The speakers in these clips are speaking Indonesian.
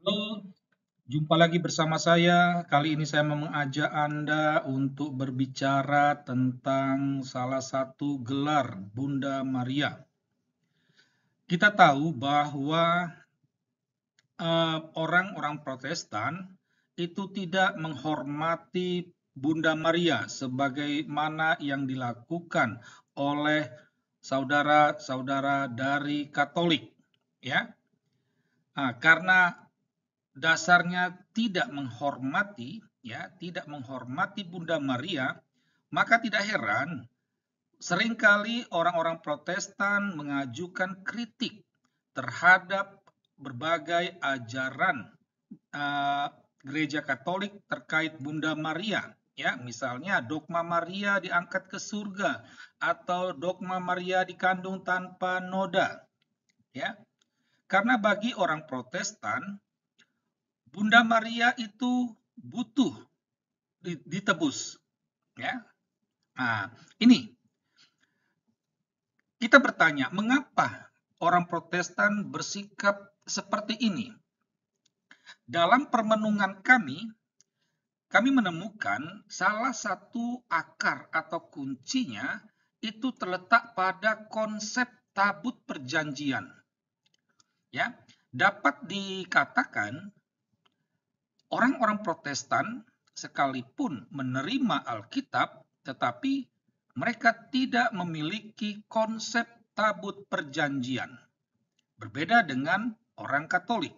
Halo, jumpa lagi bersama saya. Kali ini saya mau mengajak Anda untuk berbicara tentang salah satu gelar Bunda Maria. Kita tahu bahwa orang-orang Protestan itu tidak menghormati Bunda Maria sebagaimana yang dilakukan oleh saudara-saudara dari Katolik, ya. Karena dasarnya tidak menghormati, ya, tidak menghormati Bunda Maria, maka tidak heran seringkali orang-orang Protestan mengajukan kritik terhadap berbagai ajaran uh, gereja Katolik terkait Bunda Maria, ya, misalnya dogma Maria diangkat ke surga atau dogma Maria dikandung tanpa noda, ya. Karena bagi orang Protestan Bunda Maria itu butuh ditebus, ya. Nah, ini kita bertanya, mengapa orang Protestan bersikap seperti ini? Dalam permenungan kami menemukan salah satu akar atau kuncinya itu terletak pada konsep tabut perjanjian. Ya, dapat dikatakan orang-orang Protestan sekalipun menerima Alkitab, tetapi mereka tidak memiliki konsep tabut perjanjian. Berbeda dengan orang Katolik.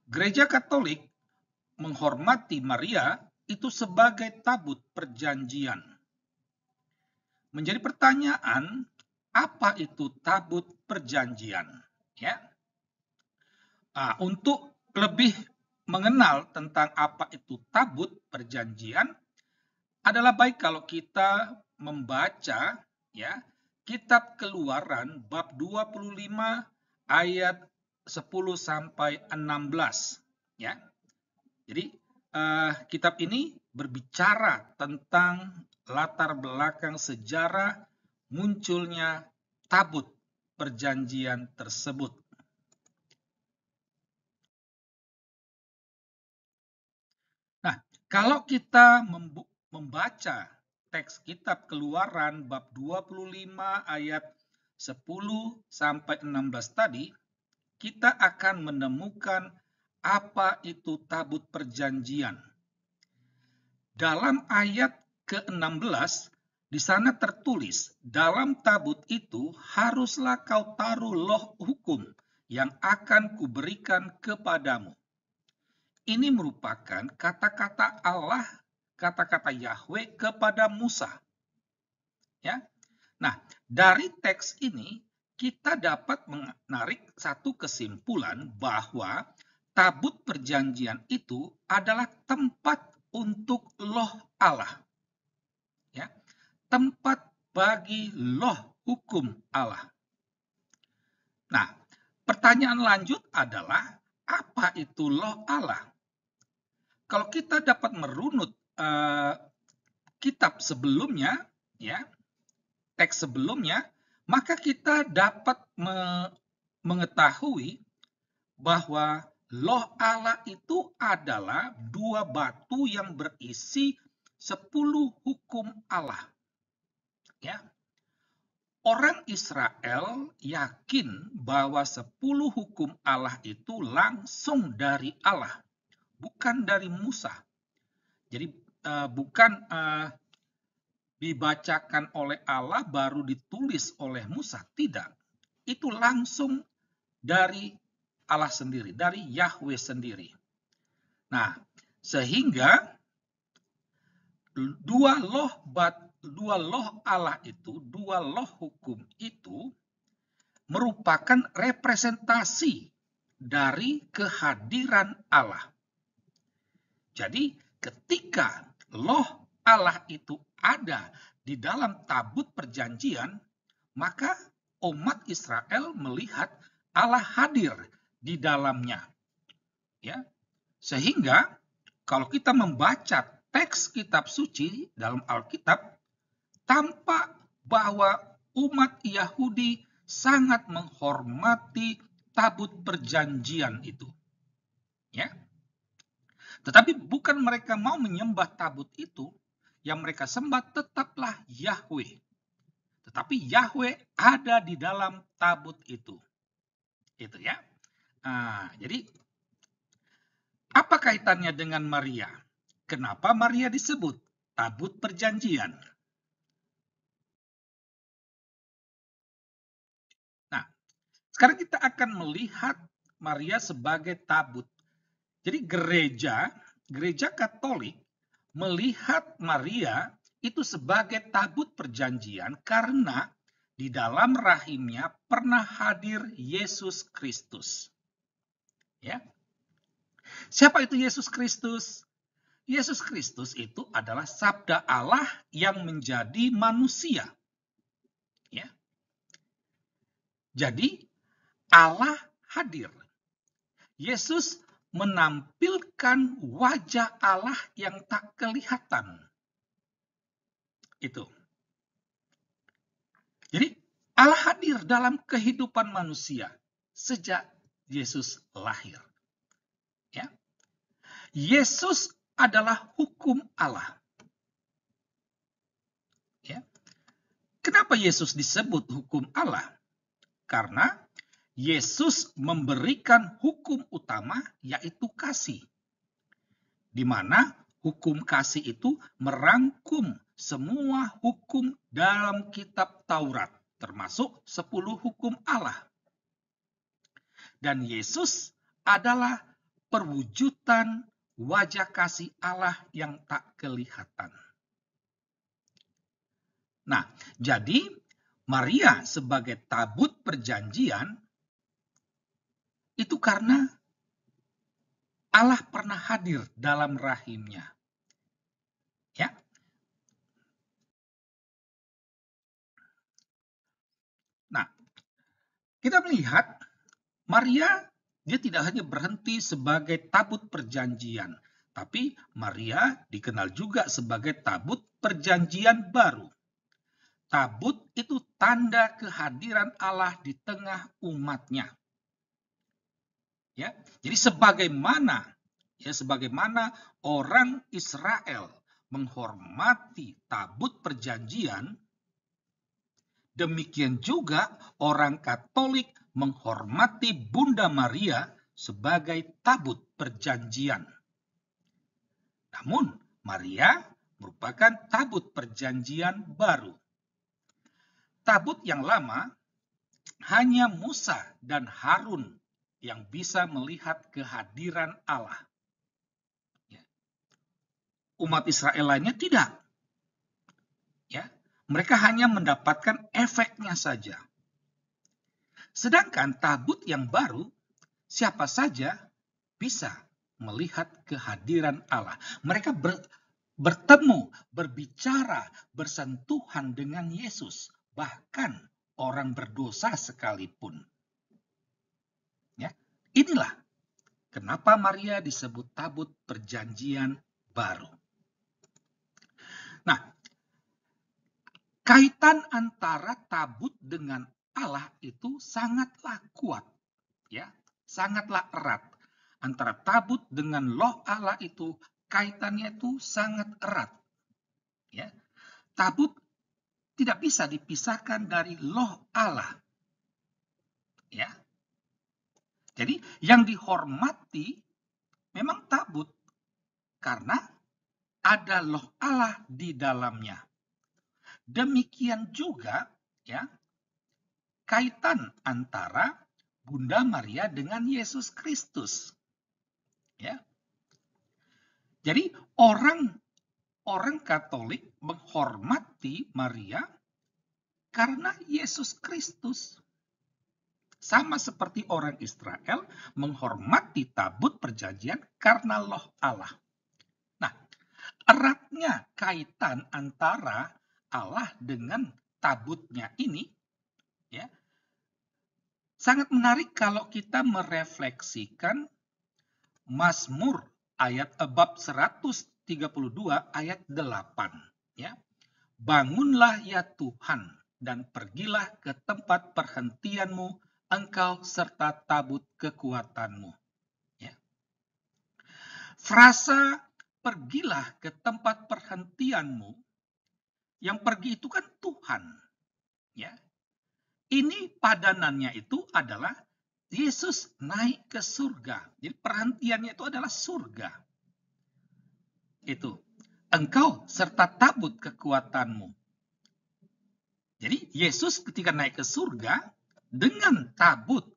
Gereja Katolik menghormati Maria itu sebagai tabut perjanjian. Menjadi pertanyaan, apa itu tabut perjanjian? Ya. Untuk lebih mengenal tentang apa itu tabut perjanjian, adalah baik kalau kita membaca, ya, kitab Keluaran bab 25 ayat 10 sampai 16, ya. Jadi kitab ini berbicara tentang latar belakang sejarah munculnya tabut perjanjian tersebut. Nah, kalau kita membaca teks kitab Keluaran bab 25 ayat 10 sampai 16 tadi, kita akan menemukan apa itu tabut perjanjian. Dalam ayat ke-16, di sana tertulis, dalam tabut itu haruslah kau taruh loh hukum yang akan kuberikan kepadamu. Ini merupakan kata-kata Allah, kata-kata Yahweh kepada Musa. Ya. Nah, dari teks ini kita dapat menarik satu kesimpulan bahwa tabut perjanjian itu adalah tempat untuk loh Allah. Ya. Tempat bagi loh hukum Allah. Nah, pertanyaan lanjut adalah apa itu loh Allah? Kalau kita dapat merunut kitab sebelumnya, ya, teks sebelumnya, maka kita dapat mengetahui bahwa loh Allah itu adalah dua batu yang berisi 10 hukum Allah. Ya. Orang Israel yakin bahwa 10 hukum Allah itu langsung dari Allah, bukan dari Musa. Jadi bukan dibacakan oleh Allah baru ditulis oleh Musa, tidak. Itu langsung dari Allah sendiri, dari Yahweh sendiri. Nah, sehingga dua loh Allah itu, dua loh hukum itu merupakan representasi dari kehadiran Allah. Jadi ketika loh Allah itu ada di dalam tabut perjanjian, maka umat Israel melihat Allah hadir di dalamnya. Ya. Sehingga kalau kita membaca teks kitab suci dalam Alkitab, tampak bahwa umat Yahudi sangat menghormati tabut perjanjian itu. Ya. Tetapi bukan mereka mau menyembah tabut itu, yang mereka sembah tetaplah Yahweh. Tetapi Yahweh ada di dalam tabut itu. Itu ya. Jadi apa kaitannya dengan Maria? Kenapa Maria disebut tabut perjanjian? Nah, sekarang kita akan melihat Maria sebagai tabut. Jadi gereja Katolik melihat Maria itu sebagai tabut perjanjian karena di dalam rahimnya pernah hadir Yesus Kristus. Ya. Siapa itu Yesus Kristus? Yesus Kristus itu adalah sabda Allah yang menjadi manusia. Ya. Jadi Allah hadir. Yesus menampilkan wajah Allah yang tak kelihatan. Itu. Jadi Allah hadir dalam kehidupan manusia sejak Yesus lahir. Ya. Yesus adalah hukum Allah. Ya. Kenapa Yesus disebut hukum Allah? Karena Yesus memberikan hukum utama, yaitu kasih. Di mana hukum kasih itu merangkum semua hukum dalam kitab Taurat, termasuk 10 hukum Allah. Dan Yesus adalah perwujudan wajah kasih Allah yang tak kelihatan. Nah, jadi Maria sebagai tabut perjanjian itu karena Allah pernah hadir dalam rahimnya. Ya. Nah, kita melihat Maria dia tidak hanya berhenti sebagai tabut perjanjian, tapi Maria dikenal juga sebagai tabut perjanjian baru. Tabut itu tanda kehadiran Allah di tengah umatnya. Ya, jadi sebagaimana orang Israel menghormati tabut perjanjian, demikian juga orang Katolik menghormati Bunda Maria sebagai tabut perjanjian. Namun, Maria merupakan tabut perjanjian baru. Tabut yang lama hanya Musa dan Harun yang bisa melihat kehadiran Allah. Umat Israel lainnya tidak. Ya, mereka hanya mendapatkan efeknya saja. Sedangkan tabut yang baru, siapa saja bisa melihat kehadiran Allah. Mereka bertemu, berbicara, bersentuhan dengan Yesus. Bahkan orang berdosa sekalipun. Ya, inilah kenapa Maria disebut tabut perjanjian baru. Nah, kaitan antara tabut dengan Allah itu sangatlah kuat, ya, sangatlah erat. Antara tabut dengan Loh Allah itu kaitannya itu sangat erat. Ya, tabut tidak bisa dipisahkan dari Loh Allah. Ya, jadi yang dihormati memang tabut karena ada Loh Allah di dalamnya. Demikian juga ya kaitan antara Bunda Maria dengan Yesus Kristus. Ya. Jadi orang Katolik menghormati Maria karena Yesus Kristus. Sama seperti orang Israel menghormati tabut perjanjian karena Loh Allah. Nah, eratnya kaitan antara Allah dengan tabutnya ini ya sangat menarik kalau kita merefleksikan Mazmur bab 132 ayat 8 ya. Bangunlah ya Tuhan dan pergilah ke tempat perhentianmu engkau serta tabut kekuatanmu. Ya. Frasa pergilah ke tempat perhentianmu, yang pergi itu kan Tuhan, ya. Ini padanannya itu adalah Yesus naik ke surga. Jadi perhentiannya itu adalah surga. Itu. Engkau serta tabut kekuatanmu. Jadi Yesus ketika naik ke surga dengan tabut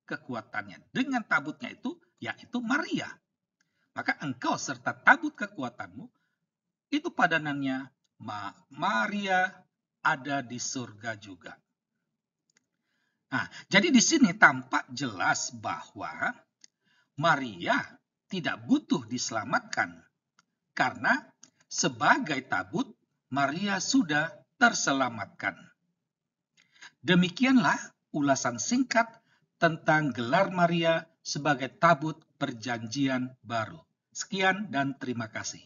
kekuatannya. Dengan tabutnya itu yaitu Maria. Maka engkau serta tabut kekuatanmu itu padanannya Maria ada di surga juga. Nah, jadi di sini tampak jelas bahwa Maria tidak butuh diselamatkan karena sebagai tabut Maria sudah terselamatkan. Demikianlah ulasan singkat tentang gelar Maria sebagai tabut perjanjian baru. Sekian dan terima kasih.